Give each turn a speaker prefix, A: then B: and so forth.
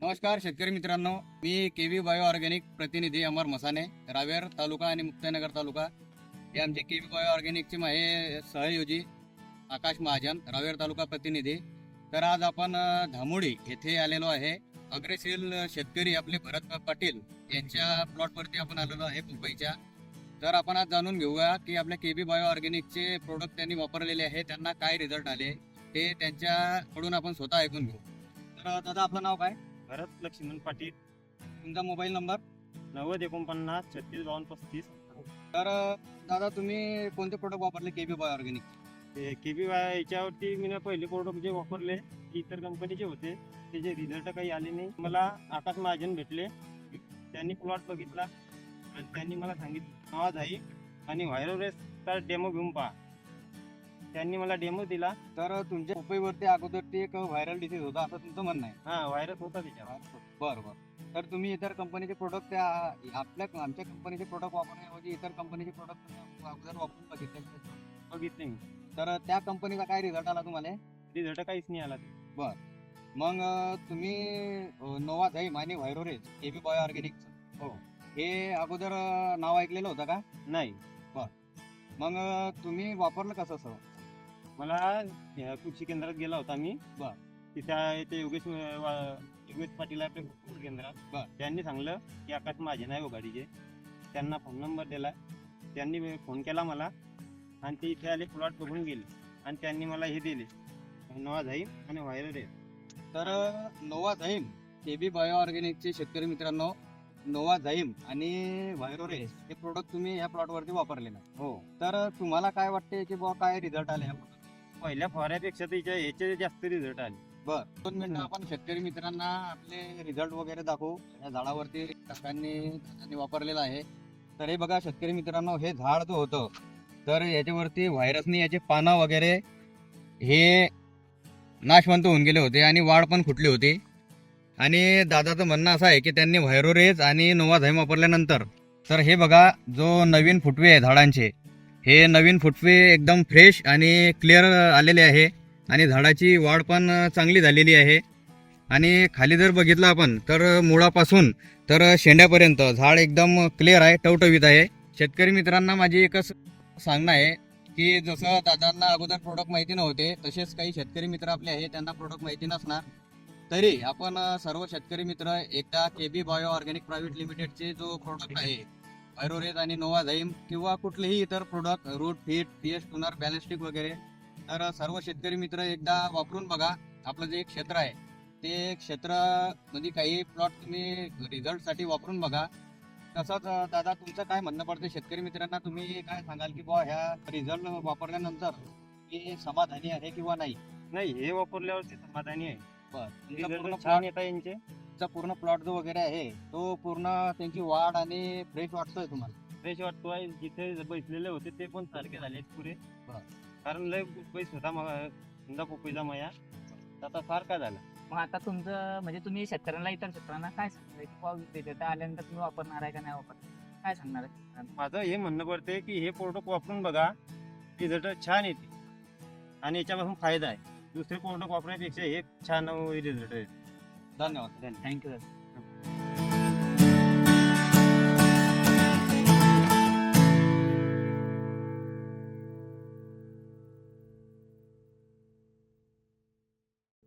A: नमस्कार शेतकरी मित्रांनो, मी केव्ही बायो ऑर्गॅनिक प्रतिनिधी अमर मसाने, रावेर तालुका आणि मुक्ताईनगर तालुका हे आमचे केव्ही बायो ऑर्गॅनिकचे माझे सहयोगी आकाश महाजन, रावेर तालुका प्रतिनिधी. तर आज आपण धामोडी येथे आलेलो आहे. अग्रशील शेतकरी आपले भरत पाटील यांच्या प्लॉटवरती आपण आलेलो आहे मुंबईच्या. तर आपण आज जाणून घेऊया की आपल्या केव्ही बायो ऑर्गॅनिकचे प्रोडक्ट त्यांनी वापरलेले आहे, त्यांना काय रिझल्ट आले ते त्यांच्याकडून आपण स्वतः ऐकून घेऊ. तर दादा, आपलं नाव काय?
B: भरत लक्ष्मण पाटील,
A: तुमचा मोबाईल नंबर?
B: 90 49 36 32 35.
A: तर दादा, तुम्ही कोणते प्रोडक्ट वापरले केबी बाय ऑर्गॅनिक?
B: ते KBY याच्यावरती मी पहिले प्रोडक्ट जे वापरले इतर कंपनीचे होते त्याचे रिझल्ट काही आले नाही. मला आकाश महाजन भेटले, त्यांनी प्लॉट बघितला आणि त्यांनी मला सांगितलं आवाज आहे आणि व्हायरोरेसचा डेमो घेऊन पहा. त्यांनी मला डेमो दिला.
A: तर तुमच्या पपईवरती अगोदर ते एक व्हायरल डिसीज होता असं तुमचं म्हणणं आहे?
B: हा, व्हायरस होता त्याच्यावर.
A: बरं बरं. तर तुम्ही इतर कंपनीचे प्रोडक्ट आमच्या कंपनीचे प्रोडक्ट वापरण्याऐवजी इतर कंपनीचे प्रोडक्ट अगोदर वापरून
B: बघितले मी.
A: तर त्या कंपनीचा काय रिझल्ट आला तुम्हाला?
B: रिझल्ट काहीच नाही आला.
A: मग तुम्ही नोवा झाईम आणि व्हायरोरेज केबी बाय ऑर्गॅनिकचं
B: हो.
A: हे अगोदर नाव ऐकलेलं होतं का?
B: नाही.
A: मग तुम्ही वापरलं कसं सर?
B: मला कृषी केंद्रात गेला होता मी.
A: बर.
B: तिथे योगेश पाटील आपल्या कृषी केंद्रात.
A: बर.
B: त्यांनी सांगलं की आकाश माझे नाही गाडीचे. त्यांना फोन नंबर दिला, त्यांनी फोन केला मला आणि ते इथे आले, प्लॉट बघून गेले आणि त्यांनी मला हे दिले नवा झाईम आणि व्हायरोरेस.
A: तर नोवा झाईम केबी बायो ऑर्गॅनिकचे शेतकरी मित्रांनो, नोवा झाईम आणि व्हायरोरेस हे प्रोडक्ट तुम्ही या प्लॉटवरती वापरले ना?
B: हो.
A: तर तुम्हाला काय वाटते की बुवा काय रिझल्ट आले?
B: पहिल्या फवाऱ्यापेक्षा याचे जास्त रिझल्ट आले.
A: बर. 2 मिनिटं आपण शेतकरी मित्रांना आपले रिझल्ट वगैरे दाखवू. या झाडावरती काकांनी वापरलेलं आहे. तर हे बघा शेतकरी मित्रांनो, हे झाड जो होतं तर याच्यावरती व्हायरसने याचे पानं वगैरे हे नाशवंत होऊन गेले होते आणि वाढ पण फुटली होती. आणि दादाचं म्हणणं असं आहे की त्यांनी व्हायरोरेज आणि नोवा झाईम वापरल्यानंतर तर हे बघा, जो नवीन फुटवे आहे झाडांचे, हे नवीन फुटवे एकदम फ्रेश आणि क्लिअर आलेले आहे आणि झाडाची वाढ पण चांगली झालेली आहे. आणि खाली जर बघितलं आपण तर मुळापासून तर शेंड्यापर्यंत झाड एकदम क्लिअर आहे, टवटवीत आहे. शेतकरी मित्रांना माझी एकच सांगणं आहे की जसं दादांना अगोदर प्रोडक्ट माहिती नव्हते, तसेच काही शेतकरी मित्र आपले आहे त्यांना प्रोडक्ट माहिती नसणार. तरी आपण सर्व शेतकरी मित्र एकदा केबी बायो ऑर्गॅनिक प्रायव्हेट लिमिटेडचे जो प्रोडक्ट आहे व्हायरोरेज आणि नोवा झाईम किंवा कुठलेही इतर product, root feed, pH tuner, ballistic वगैरे, तर सर्व शेतकरी मित्र एकदा वापरून बघा. आपलं जे क्षेत्र आहे ते क्षेत्रामध्ये काही प्लॉट तुम्ही रिझल्टसाठी वापरून बघा. तसंच दादा, तुमचं काय म्हणणं पडतं शेतकरी मित्रांना? तुम्ही काय सांगाल की बुवा ह्या रिझल्ट वापरल्यानंतर हे समाधानी आहे किंवा नाही?
B: नाही, हे वापरल्यावरती समाधानी आहे.
A: बरं.
B: छान येतात यांचे.
A: पूर्ण प्लॉट जो वगैरे आहे तो पूर्ण त्यांची वाढ आणि फ्रेश वाटतोय तुम्हाला?
B: फ्रेश वाटतो आहे. जिथे बसलेले होते ते पण सारखे झाले पुरे.
A: बरं.
B: कारण लय पैस होता समजा पपईचा माया, आता सारखा झाला.
C: मग आता तुमचं म्हणजे तुम्ही शेतकऱ्यांना, इतर शेतकऱ्यांना काय सांगणार की पाऊस रिझल्ट आल्यानंतर तुम्ही वापरणार आहे का नाही वापरणार, काय सांगणार आहे?
B: माझं हे म्हणणं पडते की हे प्रोडक्ट वापरून बघा, रिझल्ट छान येते आणि याच्यापासून फायदा आहे. दुसरे प्रोडक्ट वापरण्यापेक्षा हे छान रिझल्ट आहे.
A: धन्यवाद.
C: थँक्यू.